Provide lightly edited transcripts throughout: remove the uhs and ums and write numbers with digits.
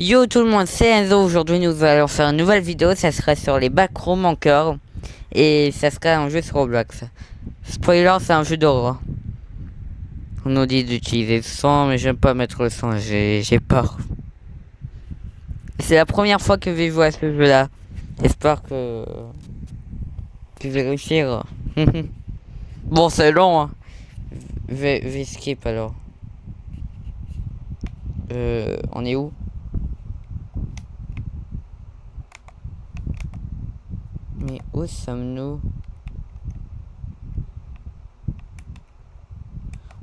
Yo tout le monde, c'est Enzo. Aujourd'hui nous allons faire une nouvelle vidéo. Ça sera sur les backrooms encore. Et ça sera un jeu sur Roblox. Spoiler, c'est un jeu d'horreur. On nous dit d'utiliser le son, mais j'aime pas mettre le son, j'ai peur. C'est la première fois que je vais jouer à ce jeu là. J'espère que je vais réussir. Bon, c'est long, hein. Je vais skip alors. On est où? Mais où sommes-nous?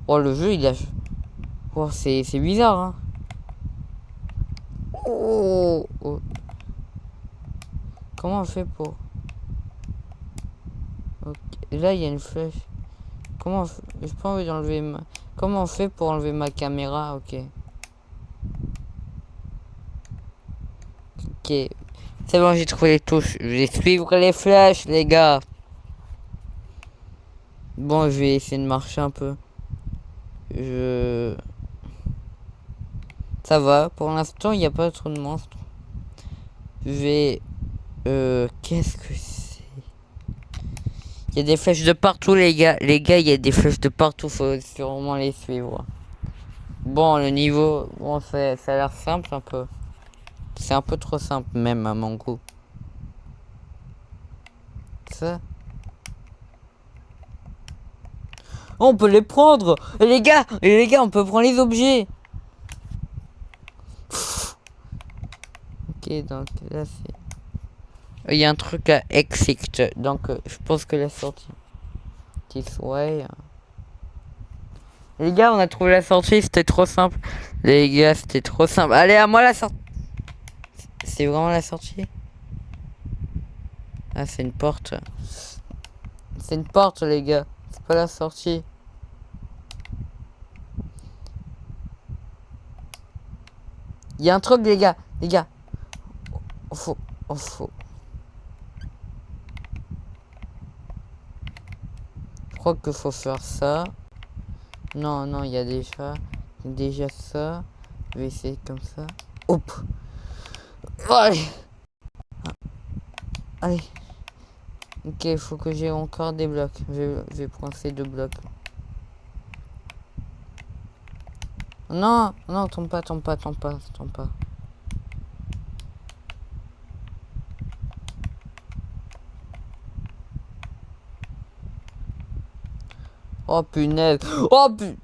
Oh, le jeu il a... Oh, c'est bizarre, hein. Oh, oh. Comment on fait pour... Ok. Là il y a une flèche. Comment on fait... J'ai pas envie d'enlever ma... Comment on fait pour enlever ma caméra? Ok. Ok. C'est bon, j'ai trouvé les touches. Je vais suivre les flèches, les gars. Bon, je vais essayer de marcher un peu. Je... Ça va. Pour l'instant, il n'y a pas trop de monstres. Je vais... Qu'est-ce que c'est? Il y a des flèches de partout, les gars. Les gars, il y a des flèches de partout. Faut sûrement les suivre. Bon, le niveau... Bon, ça a l'air simple un peu. C'est un peu trop simple, même, à mon goût. Ça... Oh, on peut les prendre. Les gars, on peut prendre les objets. Ok, donc là c'est... Il y a un truc à exit, donc je pense que la sortie... This way. Les gars, on a trouvé la sortie, c'était trop simple. Les gars, c'était trop simple. Allez, à moi la sortie. C'est vraiment la sortie? Ah, c'est une porte. C'est une porte, les gars. C'est pas la sortie. Il y a un truc, les gars. Les gars. Faut... faut... Je crois qu'il faut faire ça. Non, non, il y a déjà ça. Je vais essayer comme ça. Hop. Allez. Allez. Ok, il faut que j'ai encore des blocs. Je vais prendre ces deux blocs. Non, non, tombe pas. Oh punaise. Oh punaise.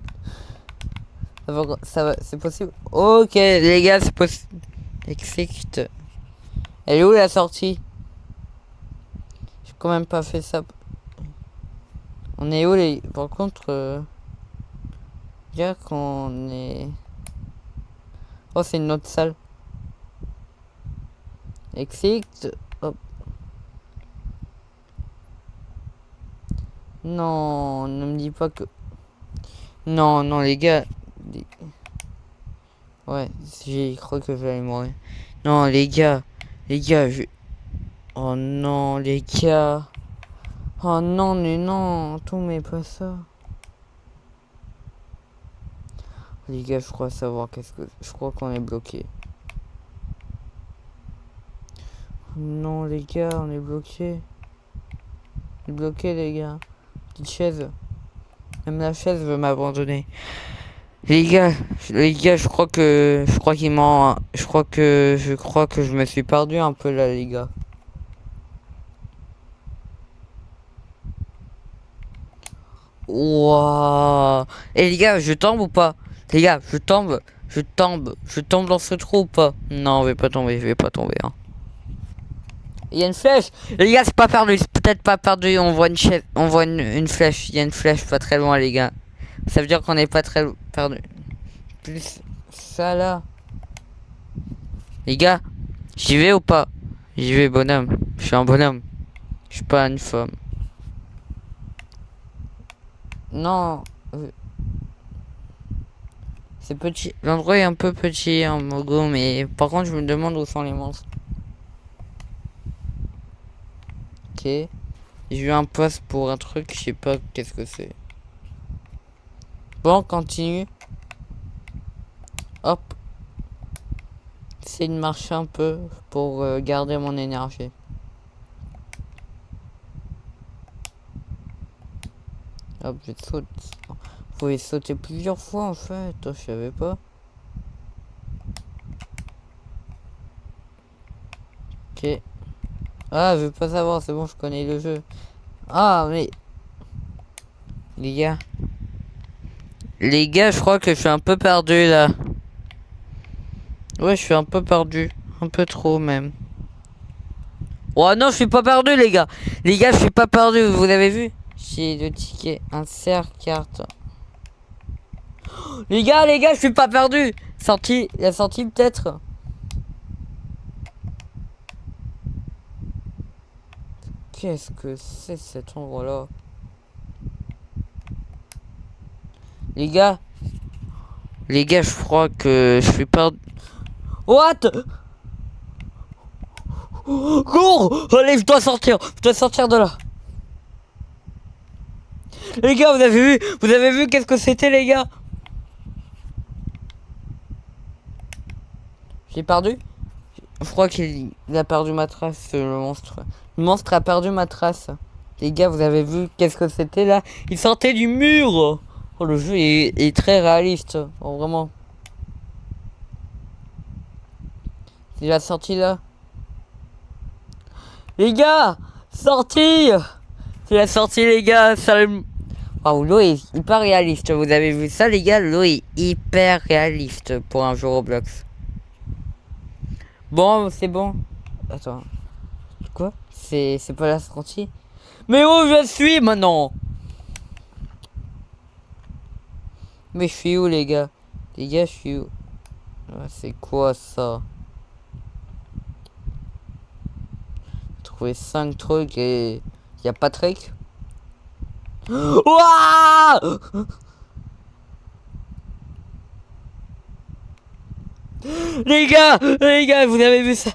Ça va, c'est possible. Ok, les gars, c'est possible. Exit. Elle est où la sortie? J'ai quand même pas fait ça. On est où les... Par contre... Dire qu'on est... Oh, c'est une autre salle. Exit. Hop. Non, ne me dis pas que... Non, non, les gars. Ouais, j'ai cru que j'allais mourir. Non, les gars. Les gars, je... Oh non, les gars. Oh non, mais non. Tout mais pas ça. Les gars, je crois savoir qu'est-ce que... Je crois qu'on est bloqué. Non, les gars, on est bloqué. On est bloqué, les gars. Petite chaise. Même la chaise veut m'abandonner. Les gars, je crois que... Je crois qu'il ment. Je crois que je me suis perdu un peu là, les gars. Wouah. Et les gars, je tombe ou pas? Les gars, je tombe. Je tombe dans ce trou ou pas? Non, je vais pas tomber, hein. Il y a une flèche. Les gars, c'est pas perdu. C'est peut-être pas perdu. On voit une chaise. On voit une flèche. Il y a une flèche pas très loin, les gars. Ça veut dire qu'on n'est pas très perdu. Plus ça là. Les gars, j'y vais ou pas? J'y vais, bonhomme. Je suis un bonhomme. Je suis pas une femme. Non. C'est petit. L'endroit est un peu petit en Mogo, mais par contre, je me demande où sont les monstres. Ok. J'ai eu un poste pour un truc, je sais pas qu'est-ce que c'est. Bon, on continue. Hop. essayer de marcher un peu pour garder mon énergie. Hop, je saute. Faut y sauter plusieurs fois en fait, je savais pas. Ok. Ah, je veux pas savoir, c'est bon, je connais le jeu. Ah, mais... Les gars. Les gars, je crois que je suis un peu perdu là. Ouais, je suis un peu perdu. Un peu trop même. Oh non, je suis pas perdu les gars. Les gars, je suis pas perdu, vous avez vu? J'ai le ticket, insert carte. Les gars, je suis pas perdu. Sorti, la sortie peut-être. Qu'est-ce que c'est cet endroit-là? Les gars, je crois que je suis perdu. What? Cours! Allez, je dois sortir de là. Les gars, vous avez vu qu'est-ce que c'était les gars? J'ai perdu? Je crois qu'il a perdu ma trace, le monstre. Le monstre a perdu ma trace. Les gars, vous avez vu qu'est-ce que c'était là? Il sortait du mur! Oh, le jeu est très réaliste. Oh, vraiment. C'est la sortie là. Les gars! Sortie! C'est la sortie les gars! Oh, l'eau est hyper réaliste. Vous avez vu ça les gars? L'eau est hyper réaliste pour un jeu Roblox. Bon, c'est bon. Attends. Quoi? C'est pas la sortie? Mais où je suis maintenant? Mais je suis où les gars? Les gars, je suis où? Ah, c'est quoi ça? J'ai trouvé 5 trucs et... Y'a pas de trick? Ouah! Les gars, vous avez vu ça?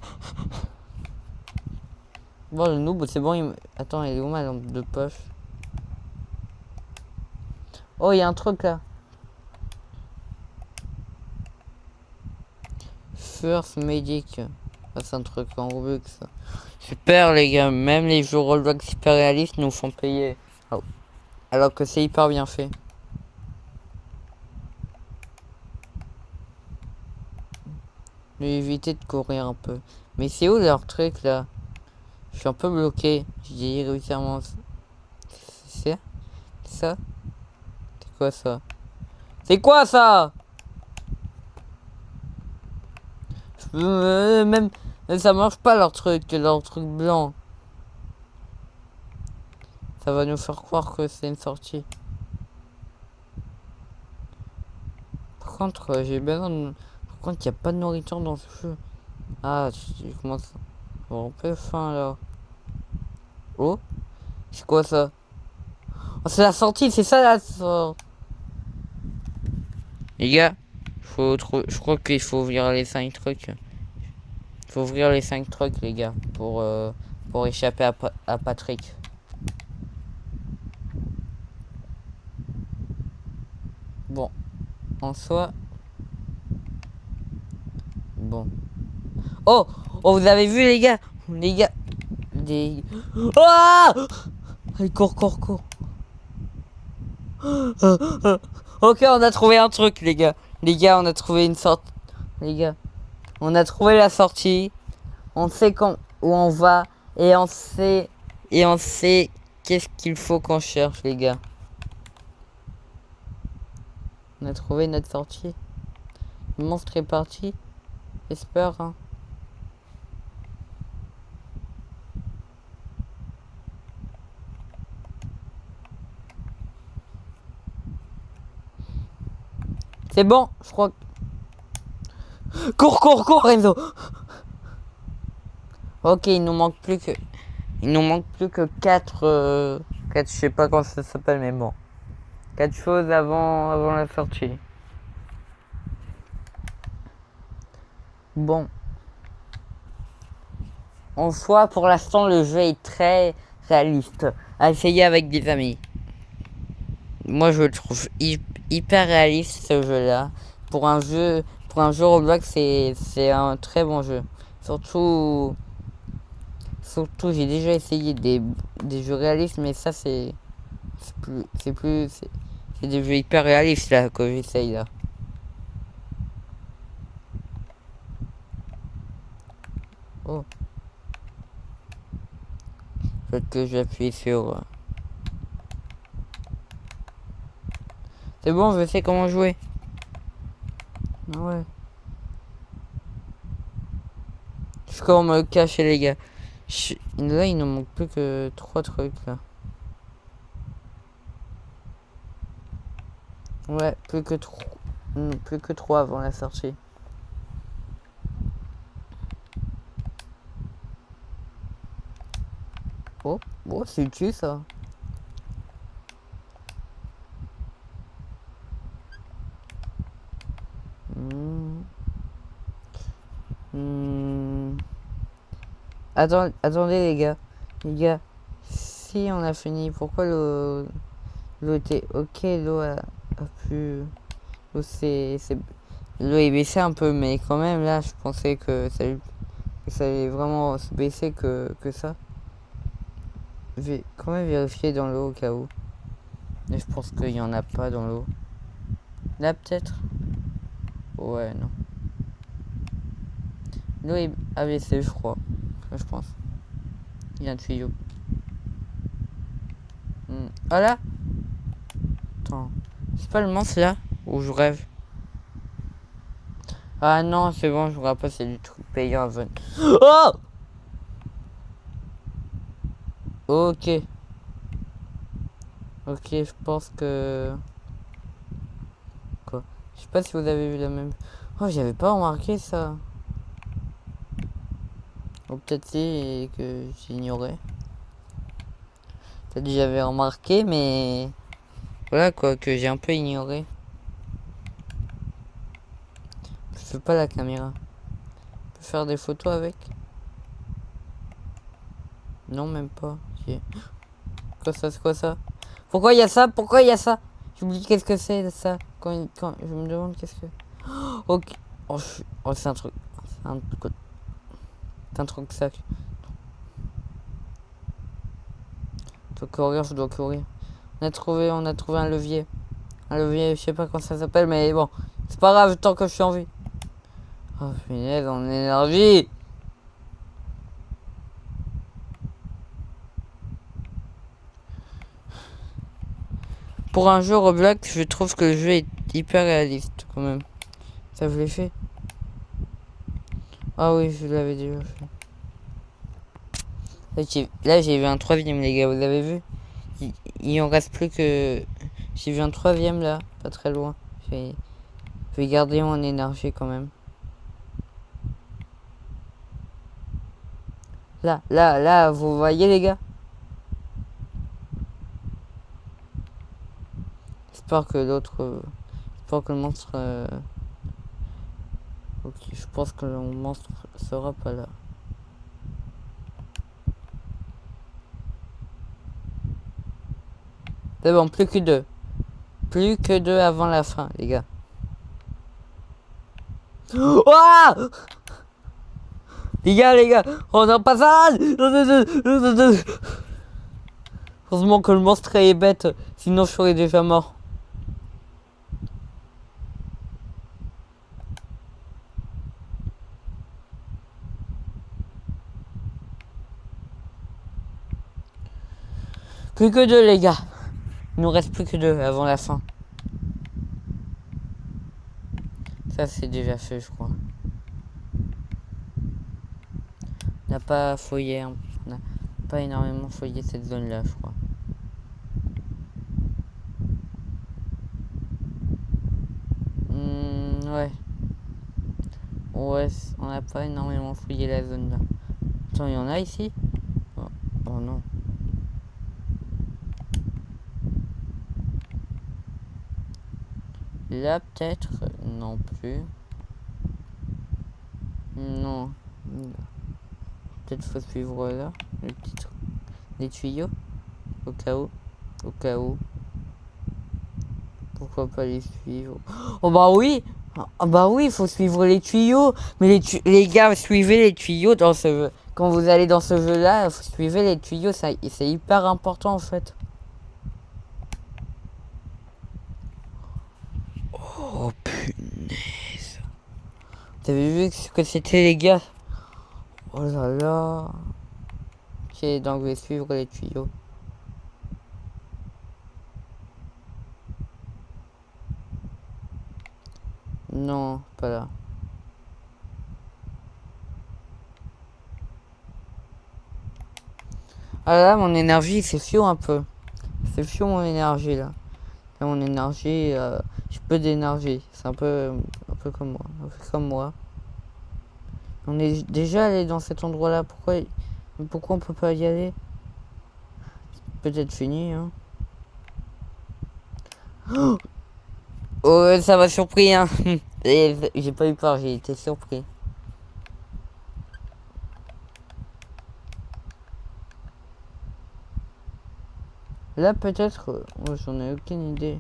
Bon, le noob, c'est bon. Attends, il est où ma lampe de poche? Oh, il y a un truc là. First Medic. Ah, c'est un truc en Robux. Super, les gars. Même les jeux Roblox hyper réalistes nous font payer. Oh. Alors que c'est hyper bien fait. Mais éviter de courir un peu. Mais c'est où leur truc là? Je suis un peu bloqué. J'ai réussi à m'en... C'est ça? C'est quoi ça? C'est quoi ça? Même ça marche pas leur truc blanc. Ça va nous faire croire que c'est une sortie. Par contre, j'ai besoin de... Par contre, il n'y a pas de nourriture dans ce jeu. Ah, je commence à avoir un peu faim là. Oh, c'est quoi ça? Oh, c'est la sortie, c'est ça la sortie. Les gars, je crois qu'il faut ouvrir les 5 trucs. Il faut ouvrir les 5 trucs, les gars, pour échapper à Patrick. Bon, en soi... Bon. Oh! Oh, vous avez vu, les gars? Les gars... Des... Ah! Allez, cours. Ok, on a trouvé un truc, les gars. Les gars, on a trouvé une sorte... Les gars, on a trouvé la sortie. On sait où on va. Et on sait qu'est-ce qu'il faut qu'on cherche, les gars. On a trouvé notre sortie. Le monstre est parti. J'espère, hein. C'est bon, je crois. Cours, Renzo. Ok, il nous manque plus que 4 je sais pas comment ça s'appelle, mais bon. 4 choses avant la sortie. Bon. En soi, pour l'instant, le jeu est très réaliste. À essayer avec des amis. Moi, je le trouve hyper réaliste, ce jeu-là. Pour un pour un jeu Roblox, c'est un très bon jeu. Surtout, j'ai déjà essayé des jeux réalistes, mais ça c'est des jeux hyper réalistes là que j'essaye là. Oh. Peut-être que j'appuie sur. C'est bon, je sais comment jouer. Ah ouais. Je suis comment me cacher les gars. Là il ne manque plus que 3 trucs là. Ouais, plus que 3 avant la sortie. Oh, oh c'est utile ça. Attendez les gars. Les gars, si on a fini, pourquoi l'eau était ok, l'eau a pu. L'eau l'eau est baissée un peu, mais quand même là je pensais que ça allait vraiment se baisser que ça. Je vais quand même vérifier dans l'eau au cas où. Mais je pense qu'il n'y en a pas dans l'eau. Là peut-être. Ouais non. L'eau est abaissée je crois. Je pense. Il y a un tuyau. Ah là. Attends. C'est pas le monstre là? Ou je rêve? Ah non, c'est bon, je vous rappelle, c'est du truc payant à 20. Oh! Ok. Ok, je pense que... Quoi? Je sais pas si vous avez vu la même... Oh, j'avais pas remarqué ça. Ou peut-être si, et que j'ignorais. Peut-être que j'avais remarqué, mais... Voilà quoi, que j'ai un peu ignoré. Je fais pas la caméra. Je peux faire des photos avec? Non, même pas. Quoi ça, c'est quoi ça? Pourquoi il y a ça? Pourquoi il y a ça? J'oublie qu'est-ce que c'est ça. Quand je me demande qu'est-ce que... Ok. Oh, c'est un truc. C'est un truc sac. Je dois courir, je dois courir. On a trouvé un levier. Un levier, je sais pas comment ça s'appelle, mais bon. C'est pas grave tant que je suis en vie. Oh punaise, en énergie. Pour un jeu Roblox, je trouve que le jeu est hyper réaliste quand même. Ça je l'ai fait. Ah oui, je l'avais déjà fait. Là j'ai vu un troisième les gars, vous avez vu? Il en reste plus que... J'ai vu un troisième là, pas très loin. Je vais garder mon énergie quand même. Là, vous voyez les gars? J'espère que j'espère que le monstre... Ok, je pense que le monstre sera pas là. C'est bon, plus que 2. Plus que 2 avant la fin, les gars. Ouah! Les gars, on en passade! Heureusement que le monstre est bête, sinon je serais déjà mort. Plus que 2 les gars. Il nous reste plus que 2 avant la fin. Ça c'est déjà fait je crois. On n'a pas fouillé, on n'a pas énormément fouillé cette zone là je crois. Ouais. Ouais, on n'a pas énormément fouillé la zone là. Attends, il y en a ici? Oh non. Là peut-être? Non plus. Non. Peut-être faut suivre là. Le petit truc. Les tuyaux. Au cas où. Au cas où. Pourquoi pas les suivre? Oh bah oui! Ah bah oui, il faut suivre les tuyaux. Mais les gars, suivez les tuyaux dans ce jeu. Quand vous allez dans ce jeu-là, suivez les tuyaux, c'est hyper important en fait. Oh punaise. Vous avez vu ce que c'était les gars? Oh là là. Ok, donc je vais suivre les tuyaux. Non, pas là. Ah là, mon énergie, c'est fiou un peu. C'est fiou mon énergie là. Là, mon énergie, j'ai peu d'énergie. C'est un peu comme moi. Un peu comme moi. On est déjà allé dans cet endroit-là. Pourquoi on peut pas y aller? Peut-être fini, hein. Oh, ça m'a surpris, hein. J'ai pas eu peur, j'ai été surpris. Là, peut-être, j'en ai aucune idée.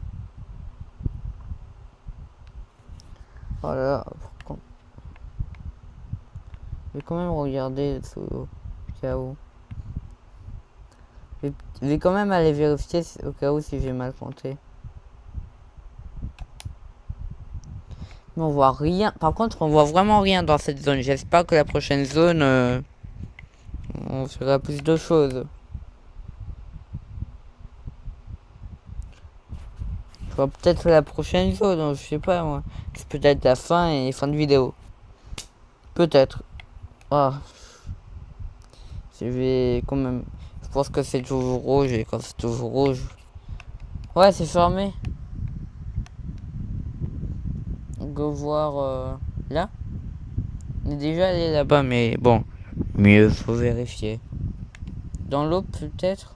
Voilà, je vais quand même regarder au cas où. Je vais quand même aller vérifier au cas où si j'ai mal compté. Mais on voit rien. Par contre, on voit vraiment rien dans cette zone. J'espère que la prochaine zone, on fera plus de choses. Je vois peut-être la prochaine zone, hein, je sais pas moi. C'est peut-être la fin et fin de vidéo. Peut-être. Ah. Je vais quand même. Je pense que c'est toujours rouge et quand c'est toujours rouge. Ouais, c'est fermé. Go voir là. On est déjà allé là-bas, mais bon. Mieux, faut vérifier. Dans l'eau, peut-être.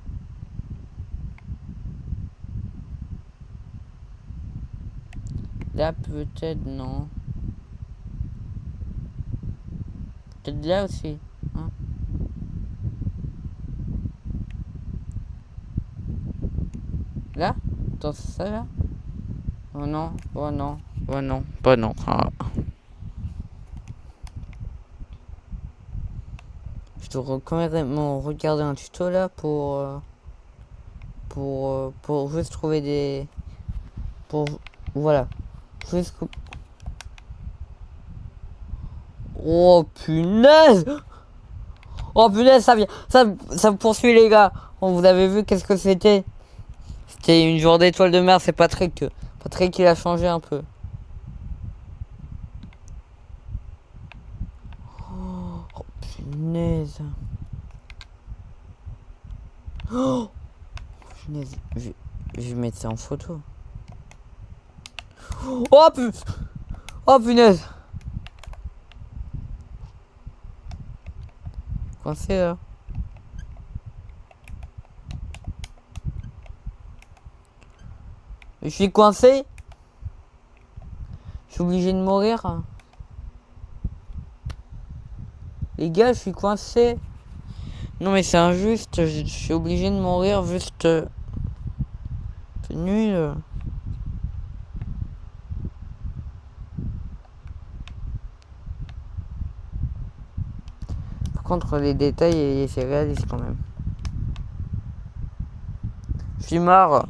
Là, peut-être, non. Peut-être là aussi. Hein. Là? Dans ça, là? Oh non, oh non, oh non, pas non. Ah. Je dois quand même regarder un tuto là pour juste trouver des... Voilà. Juste... Oh punaise! Oh punaise, ça vient. Ça me poursuit les gars. Oh, vous avez vu qu'est-ce que c'était? C'était une journée d'étoile de mer, c'est Patrick. Patrick il a changé un peu. Oh punaise. Oh punaise. Je vais mettre ça en photo. Oh punaise. Coincé là. Je suis coincé. Je suis obligé de mourir. Les gars, je suis coincé. Non mais c'est injuste. Je suis obligé de mourir juste. C'est nul. Par contre, les détails, c'est réaliste quand même. Je suis marre.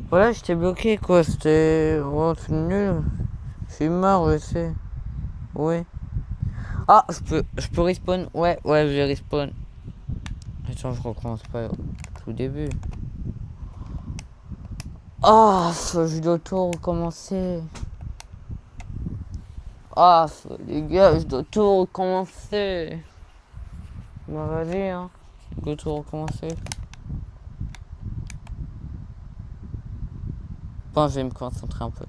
Voilà, j'étais bloqué quoi. C'était. Oh, c'est nul. Je suis marre, je sais. Ouais. Ah, je peux respawn. Ouais, je vais respawn. Attends, je recommence pas au tout début. Ah, je dois tout recommencer. Ah, les gars, je dois tout recommencer. Bah, vas-y, hein. Je dois tout recommencer. Bon, je vais me concentrer un peu.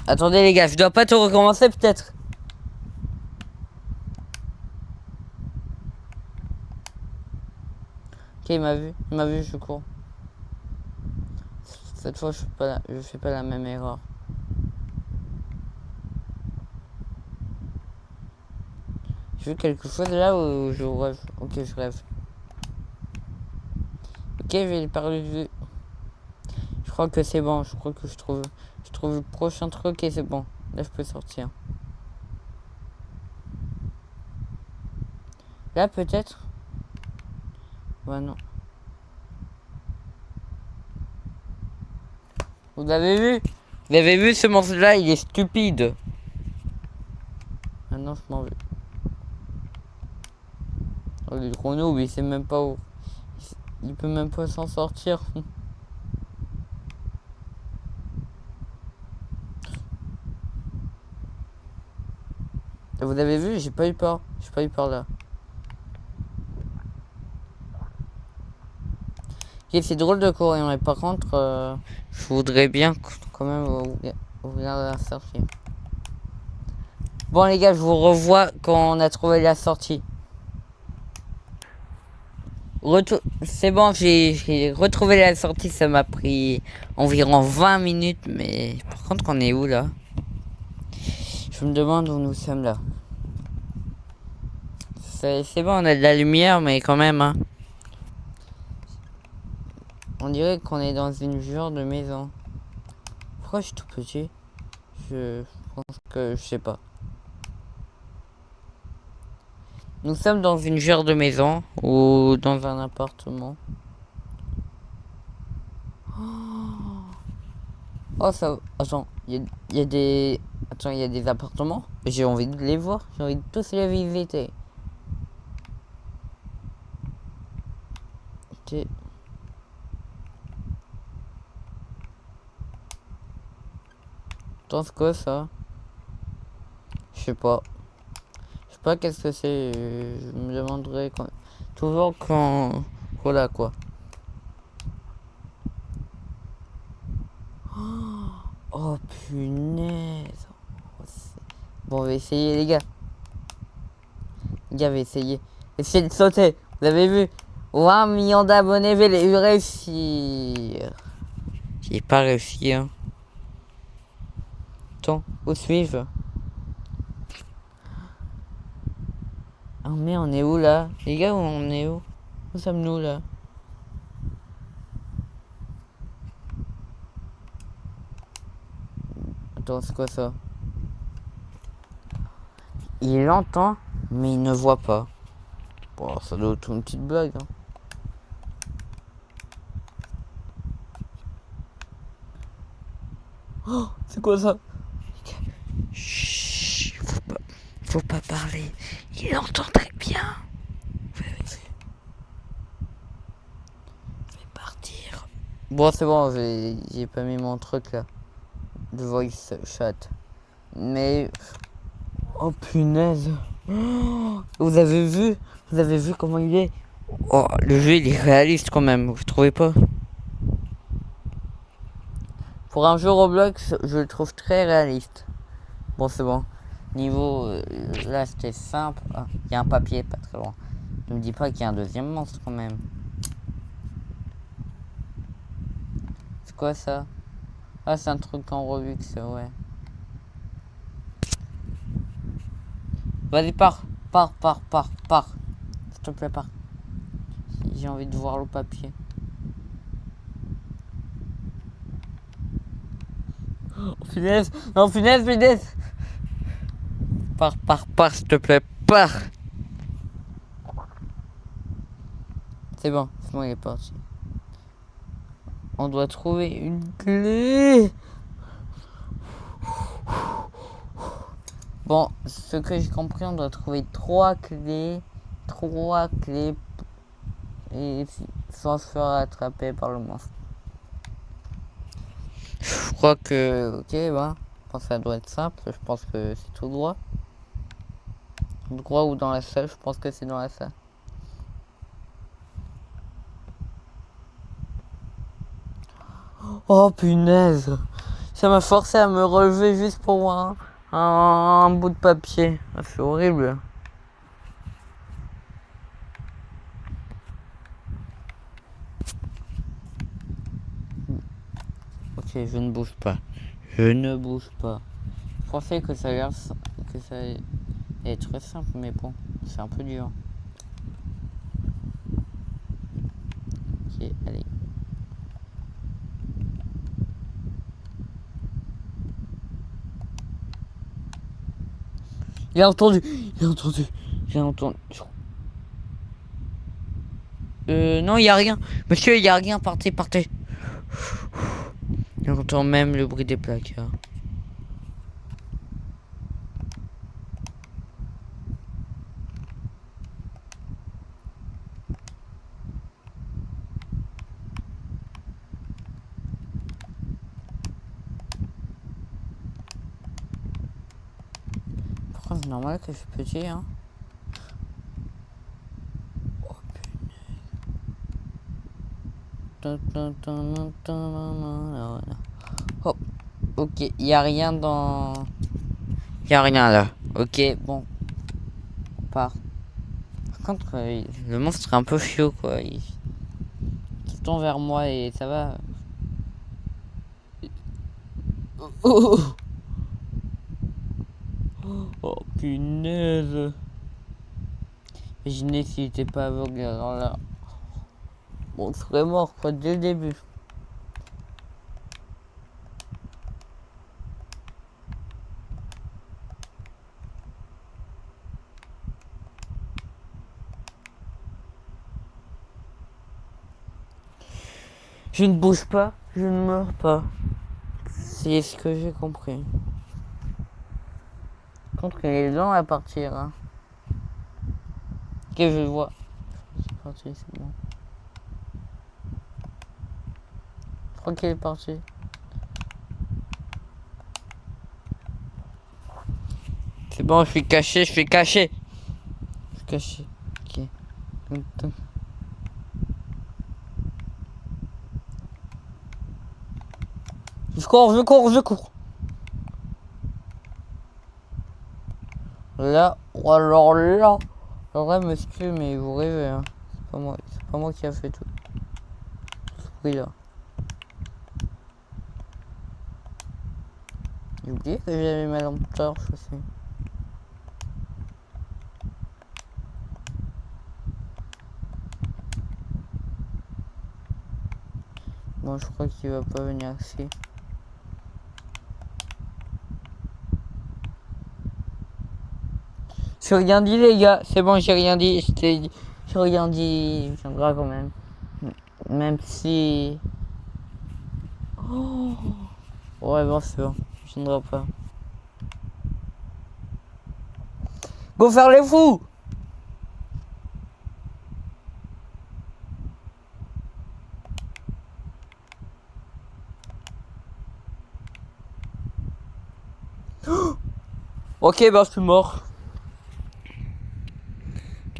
Attendez, les gars, je dois pas tout recommencer, peut-être. Ok, il m'a vu, je cours. Cette fois, je fais pas la même erreur. J'ai vu quelque chose là où je rêve. Ok, je rêve. Ok, j'ai perdu de vue. Je crois que c'est bon. Je crois que je Je trouve le prochain truc et c'est bon. Là, je peux sortir. Là, peut-être. Ouais, non. Vous avez vu? Vous avez vu ce monstre-là? Il est stupide. Maintenant, je m'en vais. Oh, le gros noob, il sait même pas où. Il peut même pas s'en sortir. Vous avez vu? J'ai pas eu peur. J'ai pas eu peur là. Ok, c'est drôle de courir, mais par contre, je voudrais bien quand même ouvrir la sortie. Bon les gars, je vous revois quand on a trouvé la sortie. C'est bon, j'ai retrouvé la sortie, ça m'a pris environ 20 minutes, mais par contre on est où là? Je me demande où nous sommes là. C'est bon, on a de la lumière, mais quand même, hein. On dirait qu'on est dans une genre de maison. Pourquoi je suis tout petit? Je pense que je sais pas. Nous sommes dans une genre de maison ou dans un appartement. Oh ça... Attends, il y a des... Attends, il y a des appartements. J'ai envie de les voir. J'ai envie de tous les visiter. Ok. Attends, c'est quoi ça? Je sais pas. Je sais pas qu'est-ce que c'est. Je me demanderai quand... Toujours quand... Voilà quoi. Oh punaise. Bon, on va essayer les gars. Les gars, on va essayer. Essayez de sauter. Vous avez vu? 1 million d'abonnés, je vais réussir. J'ai pas réussi, hein. Attends, où suis-je? Ah mais on est où là? Les gars, on est où? Où sommes-nous là? Attends, c'est quoi ça? Il entend, mais il ne voit pas. Bon, ça doit être une petite blague, hein. Oh, c'est quoi ça? Chut, faut pas parler. Il entend très bien. Je vais partir. Bon, c'est bon, j'ai pas mis mon truc là. De voice chat. Mais... Oh punaise. Oh, vous avez vu? Vous avez vu comment il est? Oh, le jeu il est réaliste quand même, vous trouvez pas? Pour un jeu Roblox, je le trouve très réaliste. Bon, c'est bon. Niveau... là, c'était simple. Ah, il y a un papier pas très loin. Ne me dis pas qu'il y a un deuxième monstre quand même. C'est quoi ça? Ah, c'est un truc en Robux, ouais. Vas-y, pars. Pars. S'il te plaît, pars. J'ai envie de voir le papier. Oh, punaise. Non, punaise. Pars, s'il te plaît, pars. C'est bon, il est parti. On doit trouver une clé. Bon, ce que j'ai compris, on doit trouver 3 clés. 3 clés. Et sans se faire attraper par le monstre. Je crois que... Ok, bah. Je pense que ça doit être simple. Je pense que c'est tout droit. Droit ou dans la salle. Je pense que c'est dans la salle. Oh punaise. Ça m'a forcé à me relever juste pour voir un bout de papier. Ah, c'est horrible. Ok, je ne bouge pas. Je pensais que ça allait être très simple, mais bon, c'est un peu dur. Ok, allez. J'ai entendu. J'ai entendu. Non, il y a rien. Monsieur, il y a rien. Partez. J'entends même le bruit des placards. Pourquoi c'est normal que je suis petit, hein? Oh punaise. Hop. Ok, il y a rien dans... Il y a rien là. Ok, bon. On part. Par contre, le monstre est un peu chiot, quoi. Il se tend vers moi et ça va. Oh, oh punaise. Imaginez s'il était pas aveugle, alors là. Bon, on serait mort, quoi, dès le début. Je ne bouge pas, je ne meurs pas. C'est ce que j'ai compris. Contre les gens à partir. Hein. Ok, je vois. C'est parti, c'est bon. Je crois qu'il est parti. C'est bon, je suis caché. Je suis caché. Ok. Je cours. Là, alors là, monsieur, mais vous rêvez, hein. C'est pas moi qui a fait tout ce bruit là. J'ai oublié que j'avais ma lampe torche aussi. Bon, je crois qu'il va pas venir ici. J'ai rien dit, les gars. C'est bon, j'ai rien dit. J'ai rien dit. Il viendra quand même. Même si... Oh. Ouais, bon, c'est bon. Il viendra pas. Go faire les fous! Oh. Ok, bah je suis mort.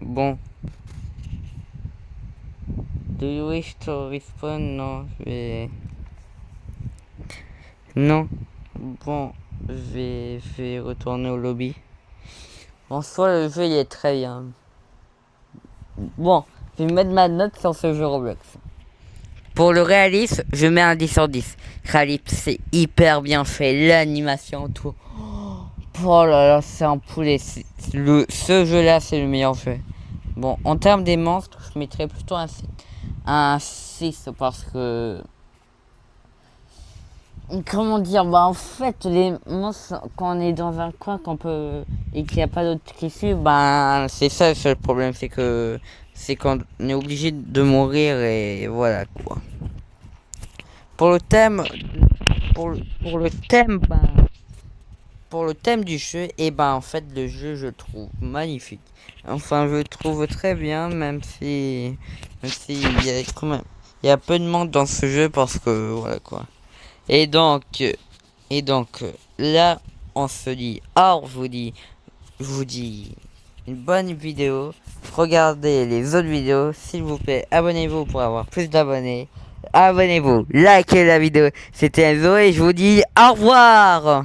Bon. Do you wish to respawn? Non, je vais... Non. Bon, je vais retourner au lobby. En soi, le jeu il est très bien. Bon, je vais mettre ma note sur ce jeu Roblox. Pour le réalisme, je mets un 10 sur 10. Réalisme, c'est hyper bien fait. L'animation, tout. Oh là là, c'est un poulet. Ce jeu-là, c'est le meilleur jeu. Bon, en termes des monstres, je mettrais plutôt un 6 parce que... Comment dire, bah en fait les monstres quand on est dans un coin qu'on peut et qu'il n'y a pas d'autre qui suit, bah c'est ça le seul problème, c'est qu'on est obligé de mourir et voilà quoi. Pour le thème pour le thème bah, pour le thème du jeu et bah en fait le jeu je le trouve magnifique. Enfin je le trouve très bien même si il y a quand même il y a peu de monde dans ce jeu parce que voilà quoi. Et donc, là, on se dit, or, je vous dis une bonne vidéo. Regardez les autres vidéos, s'il vous plaît. Abonnez-vous pour avoir plus d'abonnés. Abonnez-vous, likez la vidéo. C'était Enzo et je vous dis au revoir.